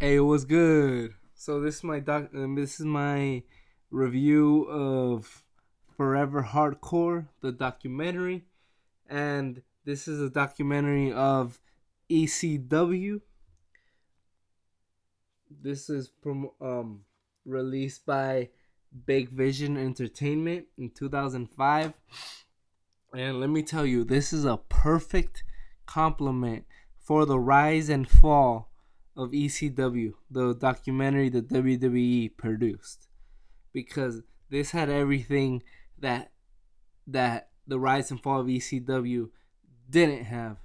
Hey, what's good? So this is my review of Forever Hardcore, the documentary, and this is a documentary of ECW. This is released by Big Vision Entertainment in 2005, and let me tell you, this is a perfect compliment for the rise and fall of ECW, the documentary that WWE produced, because this had everything that the rise and fall of ECW didn't have.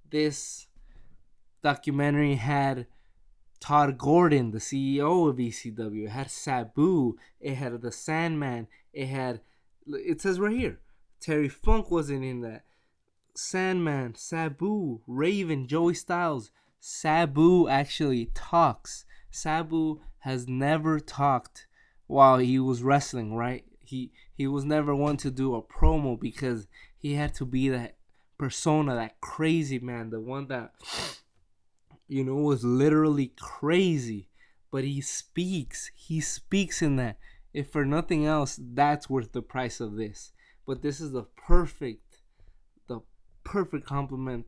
This documentary had Todd Gordon, the CEO of ECW. It had Sabu. It had the Sandman. It says right here, Terry Funk wasn't in that. Sandman, Sabu, Raven, Joey Styles. Sabu actually talks. Sabu has never talked while he was wrestling, right? He was never one to do a promo because he had to be that persona, that crazy man, the one that was literally crazy. But he speaks in that. If for nothing else, that's worth the price of this. But this is the perfect compliment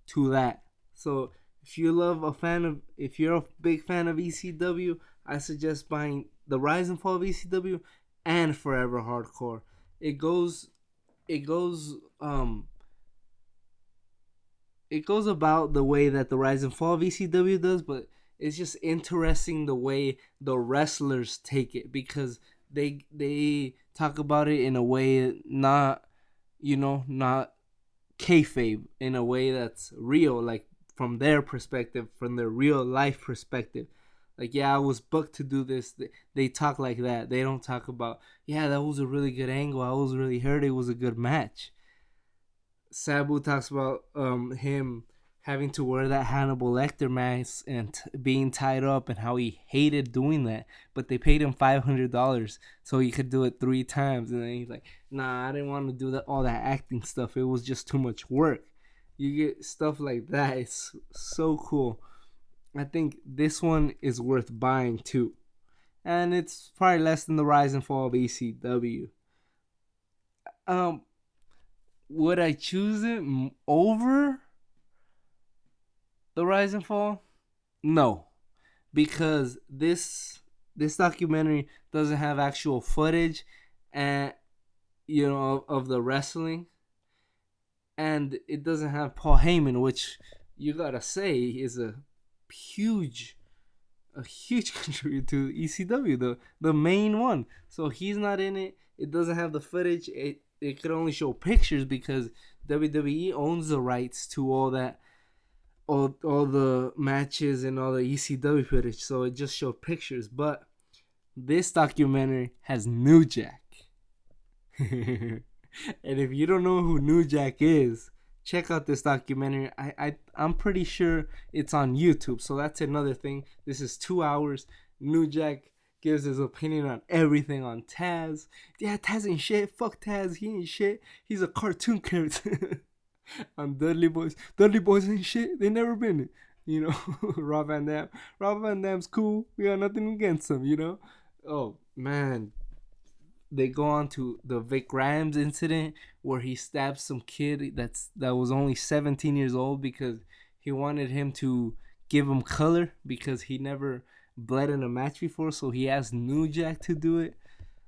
to that. So if you're a big fan of ECW, I suggest buying the Rise and Fall of ECW and Forever Hardcore. It goes, it goes, it goes about the way that the Rise and Fall of ECW does, but it's just interesting the way the wrestlers take it because they talk about it in a way not kayfabe, in a way that's real, like from their perspective, from their real life perspective. Like, yeah, I was booked to do this. They talk like that. They don't talk about, yeah, that was a really good angle. I was really hurt. It was a good match. Sabu talks about him having to wear that Hannibal Lecter mask and being tied up and how he hated doing that. But they paid him $500 so he could do it 3 times. And then he's like, "Nah, I didn't want to do all that acting stuff. It was just too much work." You get stuff like that. It's so cool. I think this one is worth buying too, and it's probably less than the rise and fall of ECW. Um, would I choose it over the rise and fall? No, because this documentary doesn't have actual footage and of the wrestling, and it doesn't have Paul Heyman, which you gotta say is huge a huge contributor to ECW, the main one. So he's not in it. It doesn't have the footage. It could only show pictures because WWE owns the rights to all the matches and all the ECW footage. So it just showed pictures. But this documentary has New Jack. And if you don't know who New Jack is, check out this documentary. I'm pretty sure it's on YouTube, so that's another thing. This is 2 hours. New Jack gives his opinion on everything on Taz. Yeah, Taz ain't shit. Fuck Taz. He ain't shit. He's a cartoon character. On Dudley Boys. Dudley Boys ain't shit. They never been it. Rob Van Dam. Rob Van Dam's cool. We got nothing against him. Oh man, they go on to the Vic Grimes incident where he stabbed some kid that was only 17 years old because he wanted him to give him color because he never bled in a match before, so he asked New Jack to do it.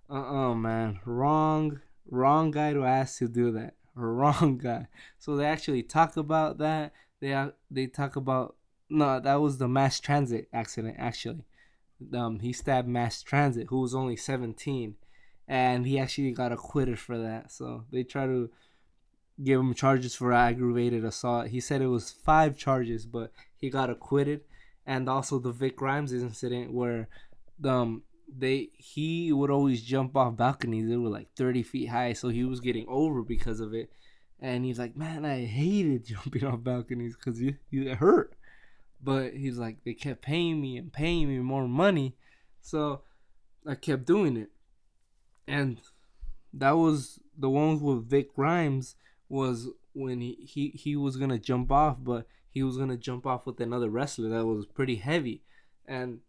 Man, wrong guy to ask to do that. Wrong guy. So they actually talk about that. They talk about, no, that was the mass transit accident actually. He stabbed mass transit who was only 17, and he actually got acquitted for that. So they try to give him charges for aggravated assault. He said it was 5 charges, but he got acquitted. And also the Vic Grimes incident where he would always jump off balconies. They were like 30 feet high, so he was getting over because of it. And he's like, man, I hated jumping off balconies because you hurt. But he's like, they kept paying me and paying me more money, so I kept doing it. And that was the ones with Vic Grimes, was when he was gonna jump off, but he was gonna jump off with another wrestler that was pretty heavy. and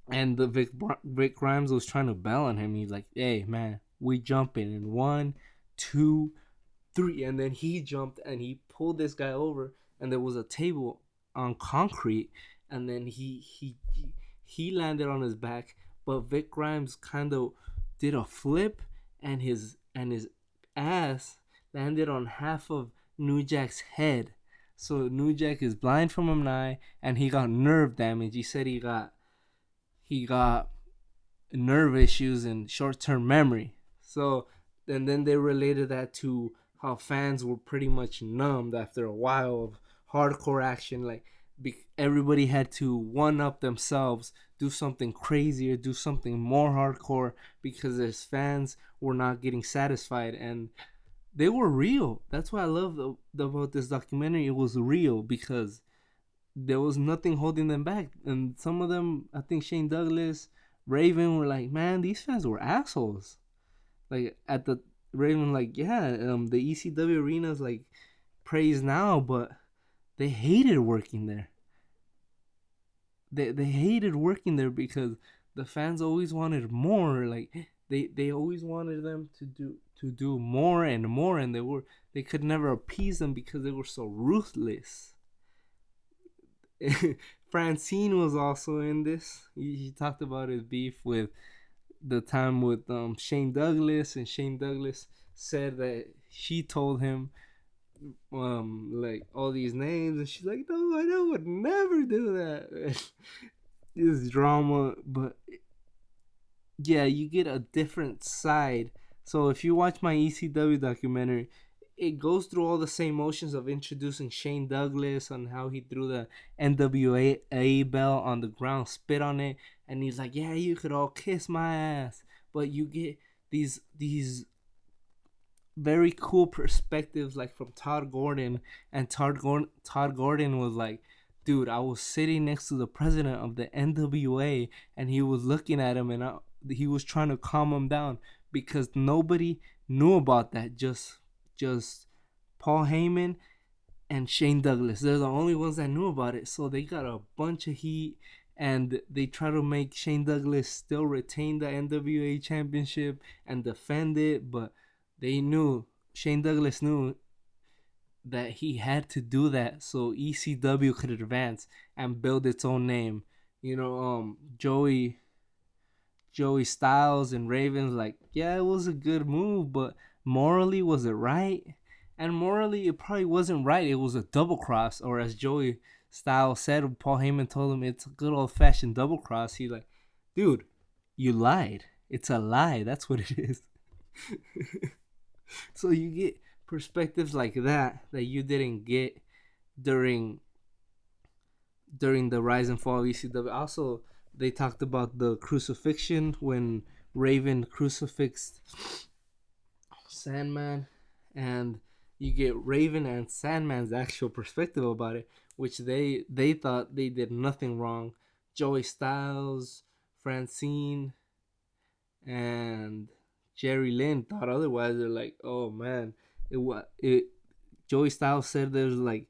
the Vic Grimes was trying to bail on him. He's like, "Hey man, we jumping in 1, 2, 3," and then he jumped and he pulled this guy over, and there was a table on concrete, and then he landed on his back, but Vic Grimes kind of did a flip, and his ass landed on half of New Jack's head. So New Jack is blind from an eye, and he got nerve damage. He said he got nerve issues and short-term memory. So and then they related that to how fans were pretty much numbed after a while of hardcore action. Like everybody had to one up themselves, do something crazier, do something more hardcore, because as fans were not getting satisfied, and they were real. That's what I love about this documentary. It was real because there was nothing holding them back. And some of them, I think Shane Douglas, Raven, were like, man, these fans were assholes. Like at the Raven, like, yeah, the ECW arena's like praised now, but they hated working there. They hated working there because the fans always wanted more. Like they always wanted them to do more and more, and they could never appease them because they were so ruthless. Francine was also in this. He talked about his beef with the time with Shane Douglas, and Shane Douglas said that she told him like all these names, and she's like, no, I would never do that. This drama, but yeah, you get a different side. So if you watch my ECW documentary, it goes through all the same motions of introducing Shane Douglas on how he threw the NWA belt on the ground, spit on it, and he's like, "Yeah, you could all kiss my ass," but you get these very cool perspectives, like from Todd Gordon, and Todd Gordon was like, "Dude, I was sitting next to the president of the NWA, and he was looking at him, and he was trying to calm him down because nobody knew about that. Just Paul Heyman and Shane Douglas. They're the only ones that knew about it. So they got a bunch of heat, and they try to make Shane Douglas still retain the NWA championship and defend it, but Shane Douglas knew that he had to do that so ECW could advance and build its own name. Joey Styles and Ravens, like, yeah, it was a good move, but morally, was it right? And morally, it probably wasn't right. It was a double cross, or as Joey Styles said, Paul Heyman told him it's a good old fashioned double cross. He's like, dude, you lied. It's a lie. That's what it is. So you get perspectives like that you didn't get during the rise and fall of ECW. Also, they talked about the crucifixion when Raven crucifixed Sandman, and you get Raven and Sandman's actual perspective about it, which they thought they did nothing wrong. Joey Styles, Francine, and Jerry Lynn thought otherwise. They're like, oh man, it. Joey Styles said there's like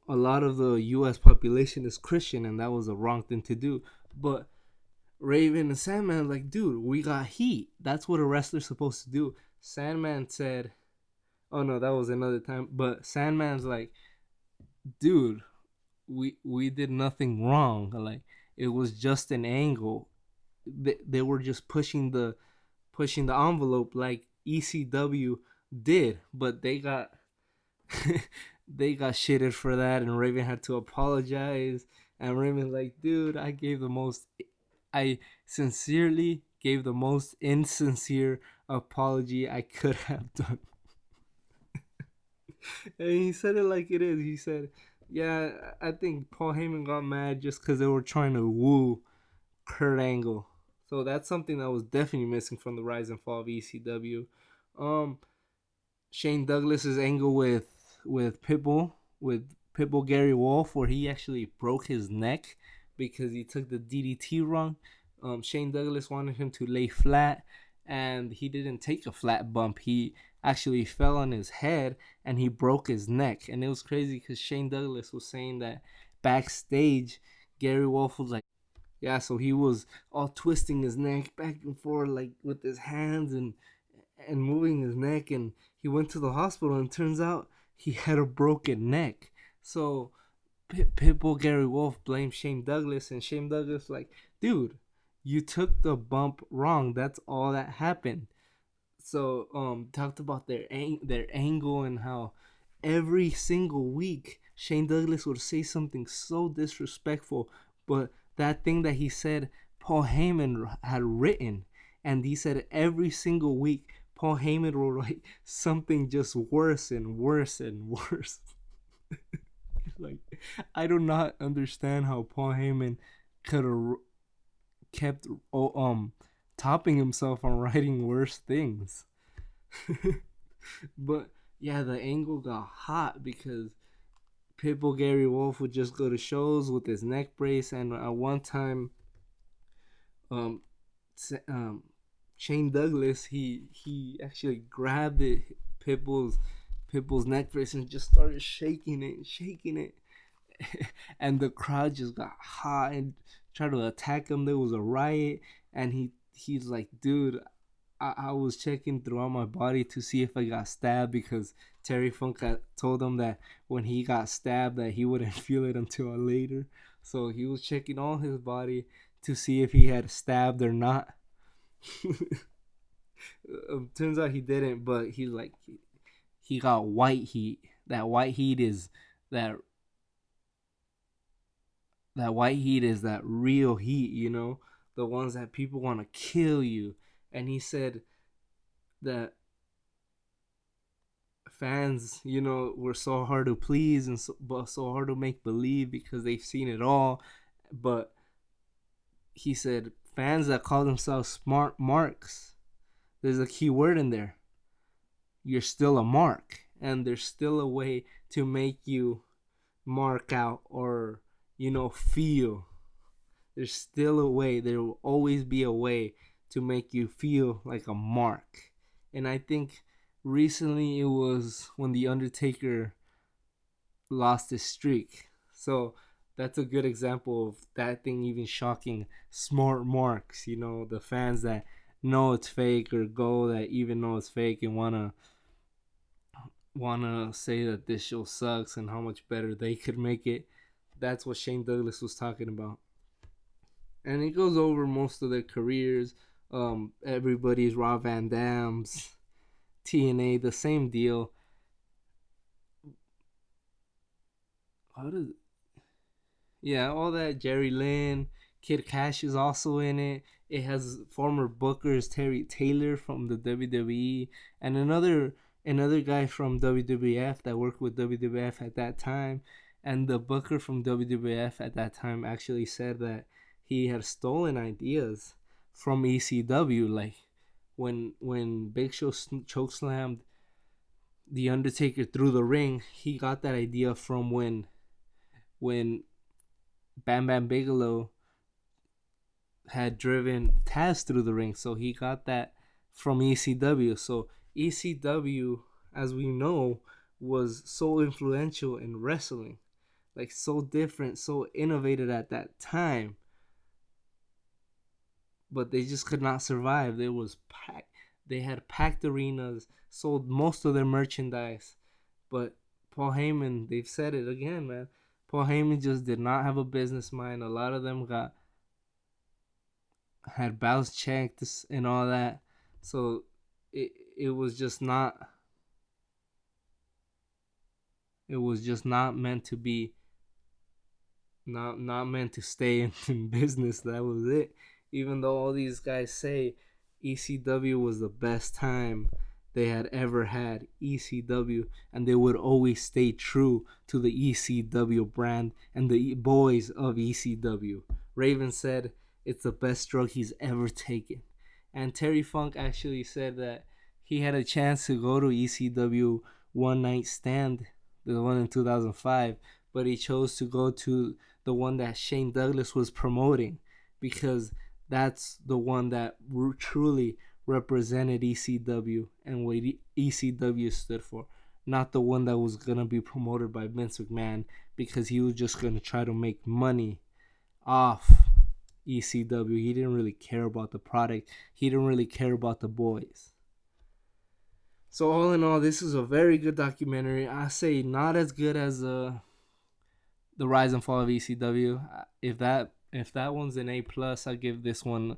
a lot of the U.S. population is Christian, and that was a wrong thing to do. But Raven and Sandman, like, dude, we got heat. That's what a wrestler's supposed to do. Sandman said, oh no, that was another time. But Sandman's like, dude, we did nothing wrong. Like, it was just an angle. They were just pushing the envelope like ECW did, but they got they got shitted for that, and Raven had to apologize. And Raven's like, dude, I sincerely gave the most insincere apology I could have done. And he said it like it is. He said, yeah, I think Paul Heyman got mad just because they were trying to woo Kurt Angle. So that's something that was definitely missing from the rise and fall of ECW. Shane Douglas's angle with Pitbull Gary Wolf, where he actually broke his neck because he took the DDT wrong. Shane Douglas wanted him to lay flat, and he didn't take a flat bump. He actually fell on his head, and he broke his neck. And it was crazy because Shane Douglas was saying that backstage, Gary Wolf was like, yeah, so he was all twisting his neck back and forth like with his hands and moving his neck, and he went to the hospital and turns out he had a broken neck. So Pitbull Gary Wolf blamed Shane Douglas, and Shane Douglas like, dude, you took the bump wrong. That's all that happened. So talked about their angle and how every single week Shane Douglas would say something so disrespectful, but that thing that he said Paul Heyman had written, and he said every single week Paul Heyman will write something just worse and worse and worse. Like, I do not understand how Paul Heyman could have kept topping himself on writing worse things. But yeah, the angle got hot because Pitbull Gary Wolf would just go to shows with his neck brace, and at one time, um, Shane Douglas he actually grabbed Pitbull's neck brace and just started shaking it, and the crowd just got hot and tried to attack him. There was a riot, and he's like, dude, I was checking throughout my body to see if I got stabbed because Terry Funk had told him that when he got stabbed that he wouldn't feel it until later. So he was checking all his body to see if he had stabbed or not. Turns out he didn't, but he's like he got white heat. That white heat is that that white heat is that real heat, the ones that people want to kill you. And he said that fans, were so hard to please and so hard to make believe because they've seen it all. But he said fans that call themselves smart marks, there's a key word in there. You're still a mark, and there's still a way to make you mark out or feel. There's still a way. There will always be a way to make you feel like a mark. And I think recently it was when The Undertaker lost his streak. So that's a good example of that thing even shocking smart marks, the fans that know it's fake or go that even know it's fake and wanna say that this show sucks and how much better they could make it. That's what Shane Douglas was talking about. And it goes over most of their careers. Everybody's Rob Van Dam's, TNA, the same deal. How does Yeah, all that. Jerry Lynn, Kid Cash is also in it. It has former bookers Terry Taylor from the WWE and another guy from WWF that worked with WWF at that time. And the booker from WWF at that time actually said that he had stolen ideas from ECW, like when Big Show chokeslammed the Undertaker through the ring. He got that idea from when Bam Bam Bigelow had driven Taz through the ring. So he got that from ECW. So ECW, as we know, was so influential in wrestling, like so different, so innovative at that time. But they just could not survive. They was packed. They had packed arenas, sold most of their merchandise. But Paul Heyman, they've said it again, man. Paul Heyman just did not have a business mind. A lot of them had bouts checked and all that. So it was just not meant to be, not meant to stay in business. That was it. Even though all these guys say ECW was the best time they had ever had, ECW, and they would always stay true to the ECW brand and the boys of ECW. Raven said it's the best drug he's ever taken. And Terry Funk actually said that he had a chance to go to ECW One Night Stand, the one in 2005, but he chose to go to the one that Shane Douglas was promoting because that's the one that truly represented ECW and what ECW stood for, not the one that was going to be promoted by Vince McMahon because he was just going to try to make money off ECW. He didn't really care about the product. He didn't really care about the boys. So all in all, this is a very good documentary. I say not as good as the Rise and Fall of ECW. If that one's an A plus, I give this one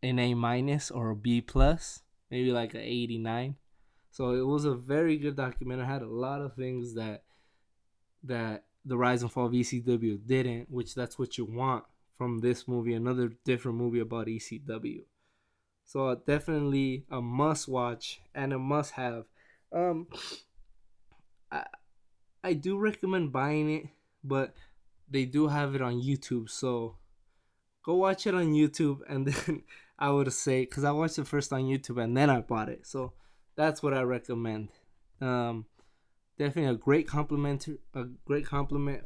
an A minus or a B plus, maybe like an 89. So it was a very good documentary. It had a lot of things that the Rise and Fall of ECW didn't, which that's what you want from this movie, another different movie about ECW. So definitely a must watch and a must have. Um, I I do recommend buying it, but they do have it on YouTube. So go watch it on YouTube, and then I would say, because I watched it first on YouTube and then I bought it. So that's what I recommend. Um, Definitely a great compliment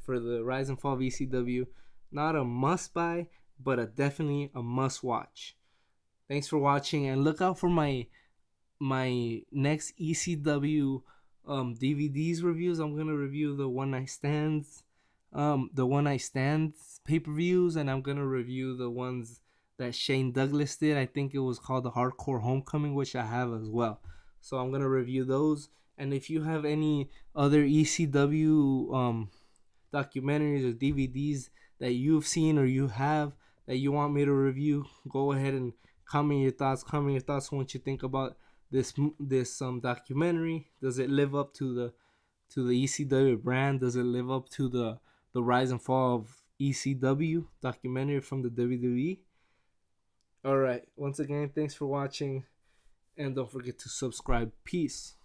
for the Rise and Fall of ECW. Not a must buy, but definitely a must watch. Thanks for watching, and look out for my next ECW DVDs reviews. I'm gonna review the One Night Stands pay-per-views, and I'm gonna review the ones that Shane Douglas did. I think it was called the Hardcore Homecoming, which I have as well. So I'm gonna review those. And if you have any other ECW documentaries or DVDs that you've seen or you have that you want me to review, go ahead and comment your thoughts. Comment your thoughts on what you think about this documentary. Does it live up to the ECW brand? Does it live up to the Rise and Fall of ECW documentary from the WWE? All right. Once again, thanks for watching, and don't forget to subscribe. Peace.